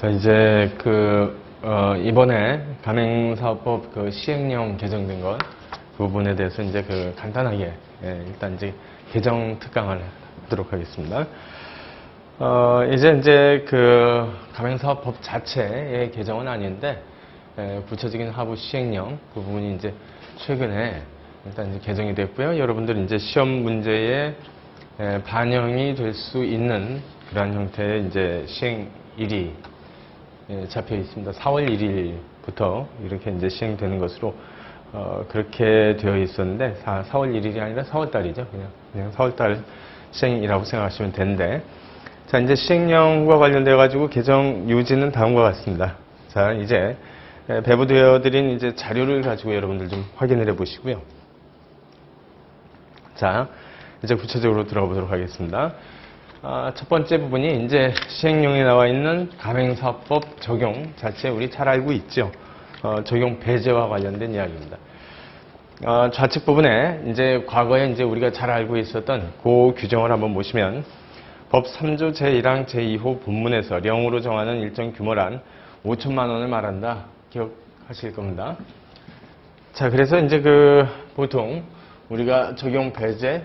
자, 이제 이번에 가맹사업법 시행령 개정된 것, 그 부분에 대해서 이제 간단하게, 일단 이제 개정 특강을 하도록 하겠습니다. 이제 가맹사업법 자체의 개정은 아닌데, 구체적인 하부 시행령, 그 부분이 이제 최근에 일단 이제 개정이 됐고요. 여러분들 이제 시험 문제에 반영이 될 수 있는 그러한 형태의 이제 시행일이 잡혀 있습니다. 4월 1일부터 이렇게 이제 시행되는 것으로 그렇게 되어 있었는데 4월 1일이 아니라 4월 달이죠. 그냥 4월 달 시행이라고 생각하시면 되는데, 자, 이제 시행령과 관련되어 가지고 개정 요지는 다음과 같습니다. 자, 이제 배부되어 드린 이제 자료를 가지고 여러분들 좀 확인을 해 보시고요. 자, 이제 구체적으로 들어가 보도록 하겠습니다. 첫 번째 부분이 이제 시행령에 나와 있는 가맹사업법 적용 자체 우리 잘 알고 있죠. 적용 배제와 관련된 이야기입니다. 좌측 부분에 이제 과거에 이제 우리가 잘 알고 있었던 그 규정을 한번 보시면 법 3조 제1항 제2호 본문에서 령으로 정하는 일정 규모란 5천만 원을 말한다. 기억하실 겁니다. 자, 그래서 이제 보통 우리가 적용 배제,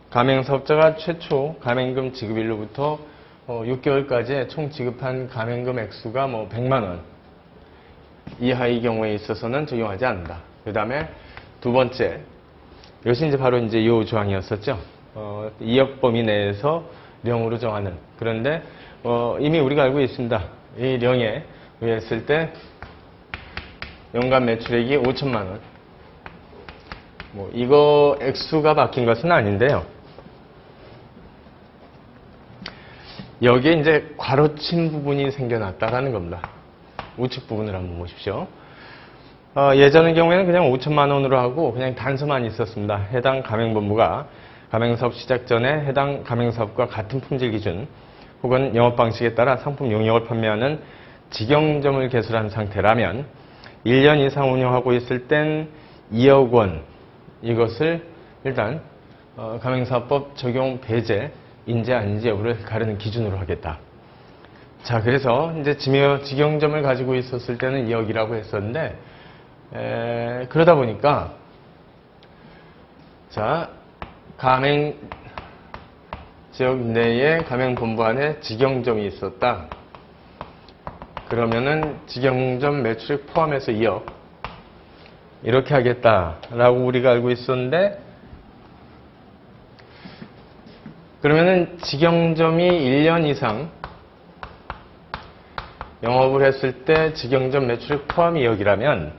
가맹사업자가 최초 가맹금 지급일로부터 6개월까지 총 지급한 가맹금 액수가 100만 원 이하의 경우에 있어서는 적용하지 않는다. 그 다음에 두 번째, 이것이 이제 바로 이제 이 조항이었었죠. 2억 범위 내에서 령으로 정하는. 그런데 이미 우리가 알고 있습니다. 이 령에 의했을 때 연간 매출액이 5천만 원. 이거 액수가 바뀐 것은 아닌데요. 여기에 이제 괄호친 부분이 생겨났다라는 겁니다. 우측 부분을 한번 보십시오. 예전의 경우에는 그냥 5천만 원으로 하고 그냥 단서만 있었습니다. 해당 가맹본부가 가맹사업 시작 전에 해당 가맹사업과 같은 품질 기준 혹은 영업 방식에 따라 상품 용역을 판매하는 직영점을 개설한 상태라면 1년 이상 운영하고 있을 땐 2억 원, 이것을 일단 가맹사업법 적용 배제, 인재 아닌지 여부를 가르는 기준으로 하겠다. 자, 그래서 이제 직영점을 가지고 있었을 때는 2억이라고 했었는데, 그러다 보니까 자, 가맹 지역 내에 가맹본부 안에 직영점이 있었다. 그러면은 직영점 매출액 포함해서 2억 이렇게 하겠다라고 우리가 알고 있었는데, 그러면은 직영점이 1년 이상 영업을 했을 때 직영점 매출액 포함 2억이라면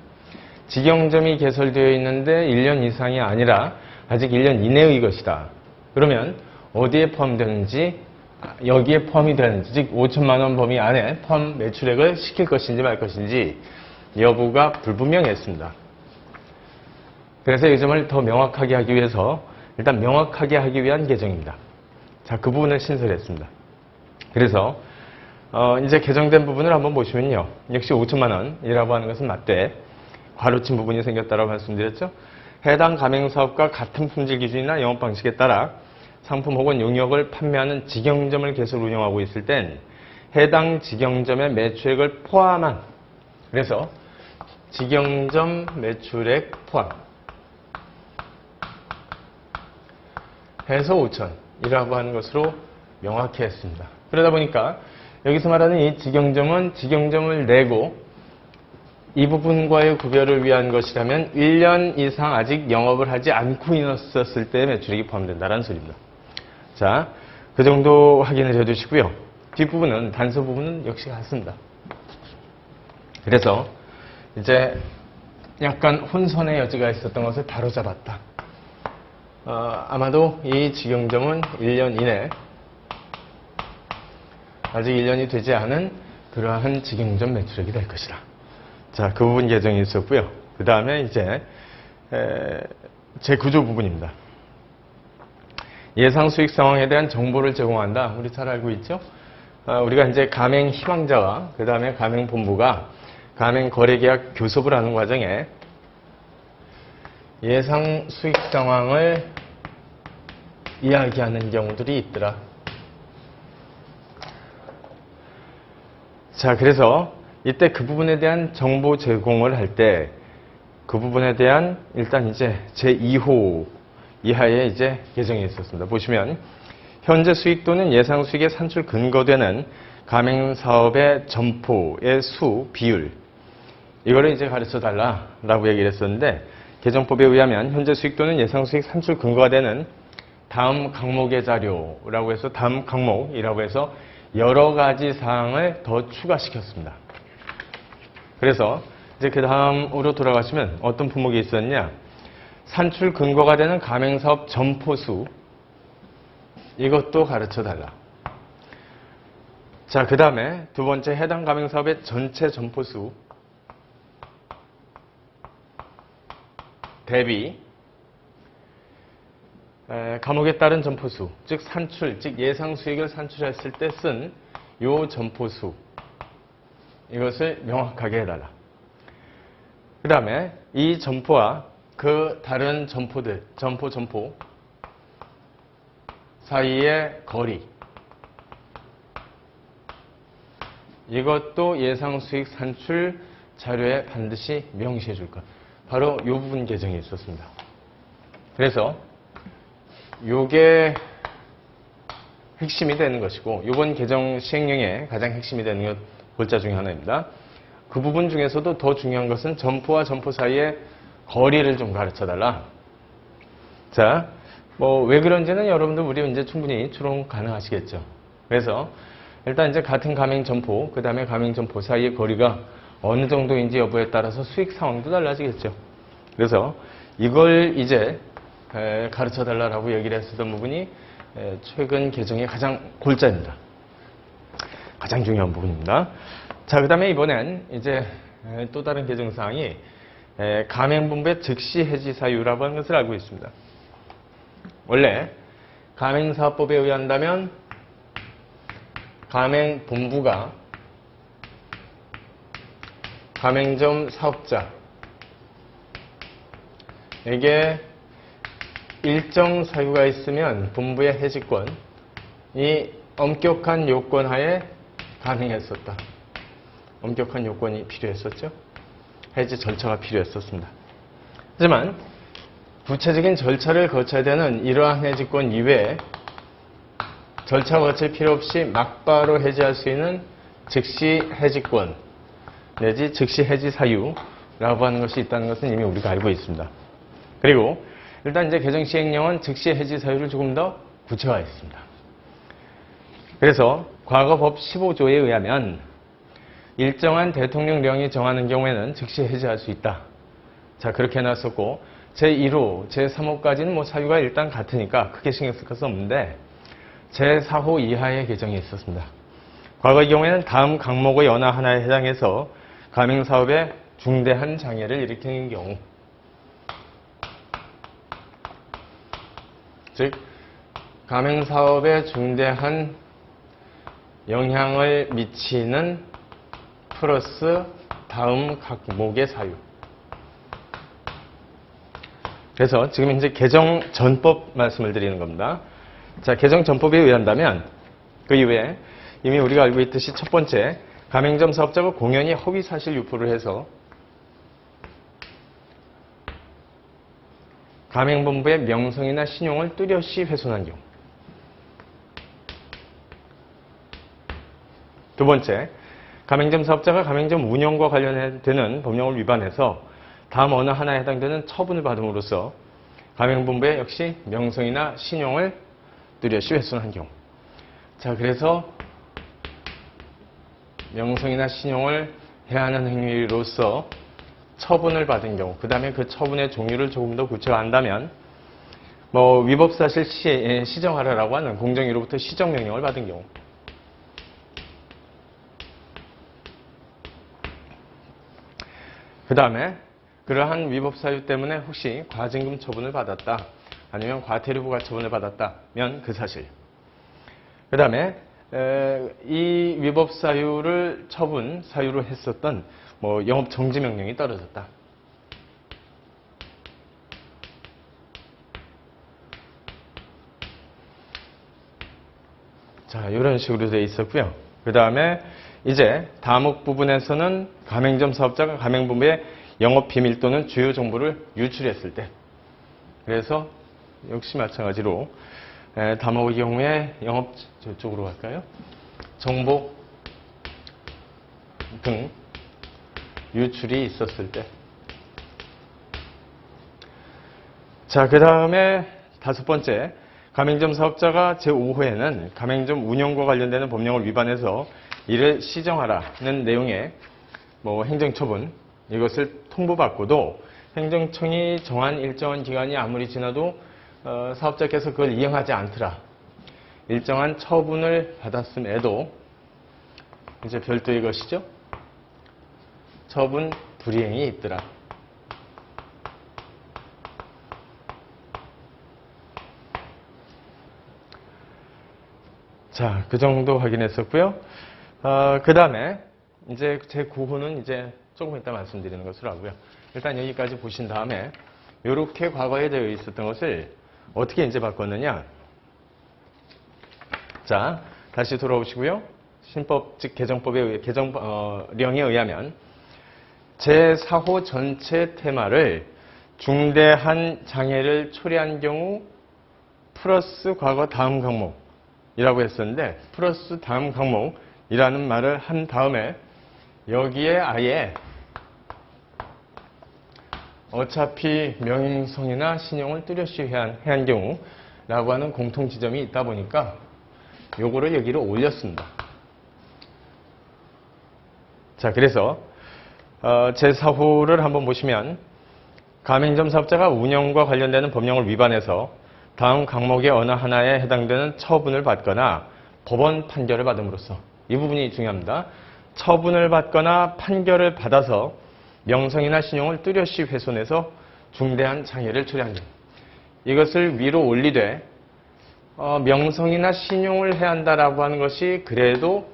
직영점이 개설되어 있는데 1년 이상이 아니라 아직 1년 이내의 것이다. 그러면 어디에 포함되는지, 여기에 포함이 되는지, 즉 5천만 원 범위 안에 포함 매출액을 시킬 것인지 말 것인지 여부가 불분명했습니다. 그래서 이 점을 더 명확하게 하기 위해서 일단 명확하게 하기 위한 개정입니다. 자, 그 부분을 신설했습니다. 그래서 이제 개정된 부분을 한번 보시면요. 역시 5천만 원이라고 하는 것은 맞되 괄호친 부분이 생겼다고 말씀드렸죠. 해당 가맹사업과 같은 품질 기준이나 영업 방식에 따라 상품 혹은 용역을 판매하는 직영점을 개설 운영하고 있을 땐 해당 직영점의 매출액을 포함한, 그래서 직영점 매출액 포함 해서 5천이라고 하는 것으로 명확히 했습니다. 그러다 보니까 여기서 말하는 이 직영점은 직영점을 내고 이 부분과의 구별을 위한 것이라면 1년 이상 아직 영업을 하지 않고 있었을 때 매출액이 포함된다는 소리입니다. 자, 그 정도 확인을 해두시고요. 뒷부분은, 단서 부분은 역시 같습니다. 그래서 이제 약간 혼선의 여지가 있었던 것을 바로잡았다. 아마도 이 직영점은 1년 이내, 아직 1년이 되지 않은 그러한 직영점 매출액이 될 것이다. 자, 그 부분 개정이 있었고요. 그 다음에 이제 제9조 부분입니다. 예상 수익 상황에 대한 정보를 제공한다. 우리 잘 알고 있죠? 우리가 이제 가맹 희망자와 그 다음에 가맹 본부가 가맹 거래계약 교섭을 하는 과정에 예상 수익 상황을 이야기하는 경우들이 있더라. 자, 그래서 이때 그 부분에 대한 정보 제공을 할 때 그 부분에 대한 일단 이제 제2호 이하에 이제 개정이 있었습니다. 보시면 현재 수익 또는 예상 수익의 산출 근거되는 가맹사업의 점포의 수, 비율 이거를 이제 가르쳐 달라라고 얘기를 했었는데 개정법에 의하면 현재 수익 또는 예상 수익 산출 근거가 되는 다음 항목의 자료라고 해서 다음 항목이라고 해서 여러 가지 사항을 더 추가시켰습니다. 그래서 이제 그 다음으로 돌아가시면 어떤 품목이 있었냐? 산출 근거가 되는 가맹사업 점포수 이것도 가르쳐 달라. 자, 그 다음에 두 번째 해당 가맹사업의 전체 점포수 대비 감옥에 따른 점포수, 즉 산출, 즉 예상 수익을 산출했을 때 쓴 요 점포수 이것을 명확하게 해달라. 그 다음에 이 점포와 그 다른 점포들, 점포 사이의 거리 이것도 예상 수익 산출 자료에 반드시 명시해 줄 것. 바로 이 부분 개정이 있었습니다. 그래서 이게 핵심이 되는 것이고 이번 개정 시행령의 가장 핵심이 되는 것 골자 중에 하나입니다. 그 부분 중에서도 더 중요한 것은 점포와 점포 사이의 거리를 좀 가르쳐달라. 자, 뭐 왜 그런지는 여러분들 우리 이제 충분히 추론 가능하시겠죠. 그래서 일단 이제 같은 가맹 점포, 그 다음에 가맹 점포 사이의 거리가 어느 정도인지 여부에 따라서 수익 상황도 달라지겠죠. 그래서 이걸 이제 가르쳐달라고 얘기를 했었던 부분이 최근 개정의 가장 골자입니다. 가장 중요한 부분입니다. 자, 그 다음에 이번엔 이제 또 다른 개정사항이 가맹본부의 즉시 해지 사유라고 하는 것을 알고 있습니다. 원래 가맹사업법에 의한다면 가맹본부가 가맹점 사업자에게 일정 사유가 있으면 본부의 해지권이 엄격한 요건 하에 가능했었다. 엄격한 요건이 필요했었죠. 해지 절차가 필요했었습니다. 하지만 구체적인 절차를 거쳐야 되는 이러한 해지권 이외에 절차 거칠 필요 없이 막바로 해지할 수 있는 즉시 해지권 내지 즉시 해지 사유라고 하는 것이 있다는 것은 이미 우리가 알고 있습니다. 그리고 일단 이제 개정 시행령은 즉시 해지 사유를 조금 더 구체화했습니다. 그래서 과거 법 15조에 의하면 일정한 대통령령이 정하는 경우에는 즉시 해지할 수 있다. 자, 그렇게 해놨었고 제1호, 제3호까지는 뭐 사유가 일단 같으니까 크게 신경 쓸 것은 없는데 제4호 이하의 개정이 있었습니다. 과거의 경우에는 다음 항목의 어느 하나에 해당해서 가맹사업에 중대한 장애를 일으키는 경우 즉 가맹사업에 중대한 영향을 미치는 플러스 다음 각목의 사유. 그래서 지금 이제 개정 전법 말씀을 드리는 겁니다. 자, 개정 전법에 의한다면 그 이후에 이미 우리가 알고 있듯이 첫 번째 가맹점 사업자가 공연히 허위 사실 유포를 해서 가맹본부의 명성이나 신용을 뚜렷이 훼손한 경우. 두 번째, 가맹점 사업자가 가맹점 운영과 관련되는 법령을 위반해서 다음 어느 하나에 해당되는 처분을 받음으로써 가맹본부의 역시 명성이나 신용을 뚜렷이 훼손한 경우. 자, 그래서 명성이나 신용을 해하는 행위로서 처분을 받은 경우, 그 다음에 그 처분의 종류를 조금 더 구체화한다면 뭐 위법사실 시정하라라고 하는 공정위로부터 시정명령을 받은 경우, 그 다음에 그러한 위법 사유 때문에 혹시 과징금 처분을 받았다, 아니면 과태료 부과 처분을 받았다면 그 사실. 그 다음에 이 위법 사유를 처분 사유로 했었던 뭐 영업 정지 명령이 떨어졌다. 자, 이런 식으로 되어 있었고요. 그 다음에 이제 다목 부분에서는 가맹점 사업자가 가맹본부에 영업 비밀 또는 주요 정보를 유출했을 때, 그래서 역시 마찬가지로 다목의 경우에 영업 저쪽으로 갈까요? 정보 등 유출이 있었을 때. 자, 그 다음에 5번째, 가맹점 사업자가 제5호에는 가맹점 운영과 관련되는 법령을 위반해서 이를 시정하라는 내용의 행정처분, 이것을 통보받고도 행정청이 정한 일정한 기간이 아무리 지나도 사업자께서 그걸 이행하지 않더라. 일정한 처분을 받았음에도 이제 별도의 것이죠. 처분 불이행이 있더라. 자, 그 정도 확인했었고요. 그 다음에 이제 제9호는 이제 조금 이따 말씀드리는 것으로 하고요. 일단 여기까지 보신 다음에 이렇게 과거에 되어 있었던 것을 어떻게 이제 바꿨느냐. 자, 다시 돌아오시고요. 신법 즉 개정법에 의해 개정령에 의하면 제4호 전체 테마를 중대한 장애를 초래한 경우 플러스 과거 다음 항목이라고 했었는데, 플러스 다음 항목이라는 말을 한 다음에 여기에 아예 어차피 명성이나 신용을 뚜렷이 해한 경우라고 하는 공통 지점이 있다 보니까 요거를 여기로 올렸습니다. 자, 그래서 제4호를 한번 보시면 가맹점 사업자가 운영과 관련되는 법령을 위반해서 다음 항목의 어느 하나에 해당되는 처분을 받거나 법원 판결을 받음으로써, 이 부분이 중요합니다. 처분을 받거나 판결을 받아서 명성이나 신용을 뚜렷이 훼손해서 중대한 장애를 초래한 경우, 이것을 위로 올리되 명성이나 신용을 해야 한다라고 하는 것이 그래도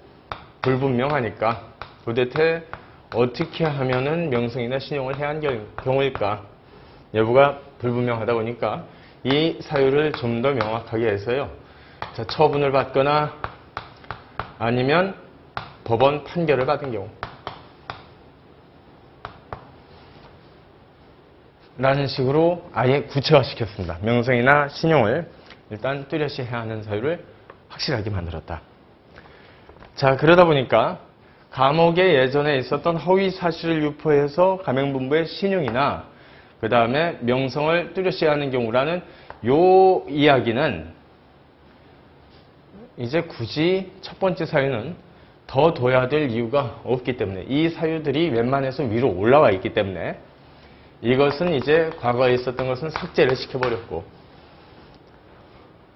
불분명하니까 도대체 어떻게 하면은 명성이나 신용을 해야 하는 경우일까 여부가 불분명하다 보니까 이 사유를 좀 더 명확하게 해서요. 자, 처분을 받거나 아니면 법원 판결을 받은 경우 라는 식으로 아예 구체화시켰습니다. 명성이나 신용을 일단 뚜렷이 해야 하는 사유를 확실하게 만들었다. 자, 그러다 보니까 감옥에 예전에 있었던 허위 사실을 유포해서 가맹본부의 신용이나 그 다음에 명성을 뚜렷이 해야 하는 경우라는 요 이야기는 이제 굳이 첫 번째 사유는 더 둬야 될 이유가 없기 때문에, 이 사유들이 웬만해서 위로 올라와 있기 때문에 이것은 이제 과거에 있었던 것은 삭제를 시켜버렸고,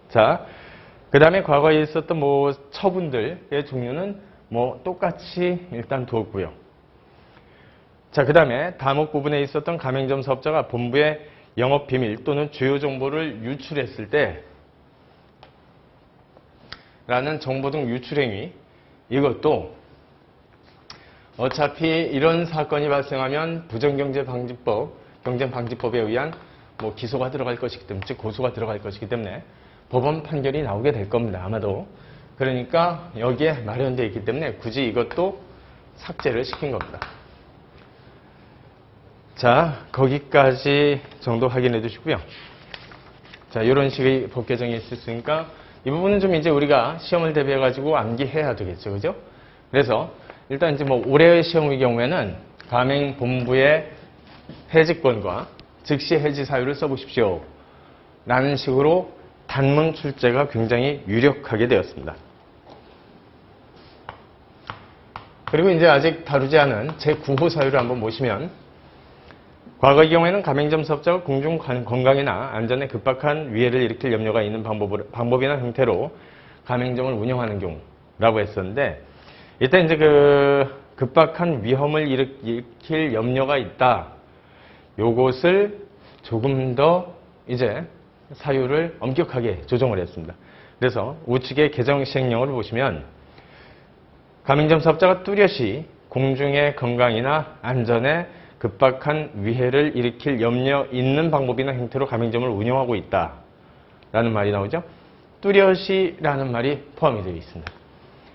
자, 그 다음에 과거에 있었던 처분들의 종류는 똑같이 일단 두었고요. 자, 그 다음에 다목 부분에 있었던 가맹점 사업자가 본부에 영업 비밀 또는 주요 정보를 유출했을 때 라는 정보 등 유출 행위, 이것도 어차피 이런 사건이 발생하면 부정경제방지법, 경쟁방지법에 의한 기소가 들어갈 것이기 때문에, 즉 고소가 들어갈 것이기 때문에 법원 판결이 나오게 될 겁니다. 아마도. 그러니까 여기에 마련되어 있기 때문에 굳이 이것도 삭제를 시킨 겁니다. 자, 거기까지 정도 확인해 두시고요. 자, 이런 식의 법 개정이 있었으니까 이 부분은 좀 이제 우리가 시험을 대비해 가지고 암기해야 되겠죠. 그죠? 그래서 일단 이제 올해의 시험의 경우에는 가맹본부의 해지권과 즉시 해지 사유를 써보십시오 라는 식으로 단문 출제가 굉장히 유력하게 되었습니다. 그리고 이제 아직 다루지 않은 제9호 사유를 한번 보시면, 과거의 경우에는 가맹점 사업자가 공중 건강이나 안전에 급박한 위해를 일으킬 염려가 있는 방법이나 형태로 가맹점을 운영하는 경우라고 했었는데, 이때 이제 급박한 위험을 일으킬 염려가 있다. 요것을 조금 더 이제 사유를 엄격하게 조정을 했습니다. 그래서 우측의 개정 시행령을 보시면 가맹점 사업자가 뚜렷이 공중의 건강이나 안전에 급박한 위해를 일으킬 염려 있는 방법이나 형태로 가맹점을 운영하고 있다 라는 말이 나오죠. 뚜렷이라는 말이 포함이 되어 있습니다.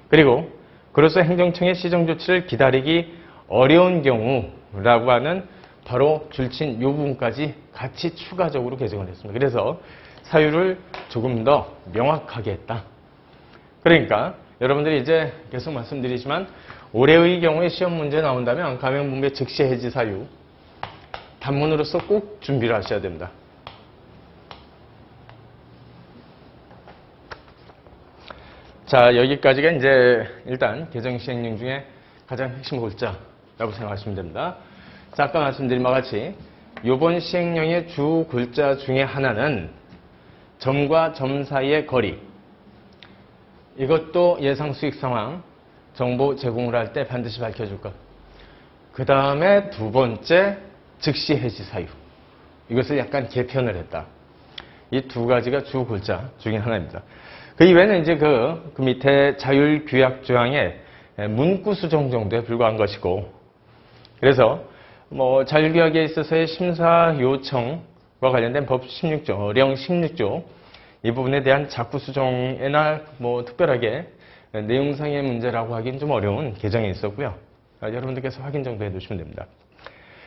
그리고 그로서 행정청의 시정조치를 기다리기 어려운 경우라고 하는 바로 줄친 요 부분까지 같이 추가적으로 개정을 했습니다. 그래서 사유를 조금 더 명확하게 했다. 그러니까 여러분들이 이제 계속 말씀드리지만 올해의 경우에 시험 문제 나온다면 감형분배 즉시 해지 사유 단문으로서 꼭 준비를 하셔야 됩니다. 자, 여기까지가 이제 일단 개정 시행령 중에 가장 핵심 골자라고 생각하시면 됩니다. 자, 아까 말씀드린 바와 같이 이번 시행령의 주 골자 중에 하나는 점과 점 사이의 거리, 이것도 예상 수익 상황 정보 제공을 할 때 반드시 밝혀줄 것. 그 다음에 두 번째 즉시 해지 사유, 이것을 약간 개편을 했다. 이 두 가지가 주 골자 중에 하나입니다. 그 이외에는 이제 그 밑에 자율규약 조항의 문구 수정 정도에 불과한 것이고, 그래서 뭐 자율규약에 있어서의 심사 요청과 관련된 법 16조, 령 16조 이 부분에 대한 자꾸 수정이나 뭐 특별하게 내용상의 문제라고 하기는 좀 어려운 개정이 있었고요. 여러분들께서 확인 정도 해두시면 됩니다.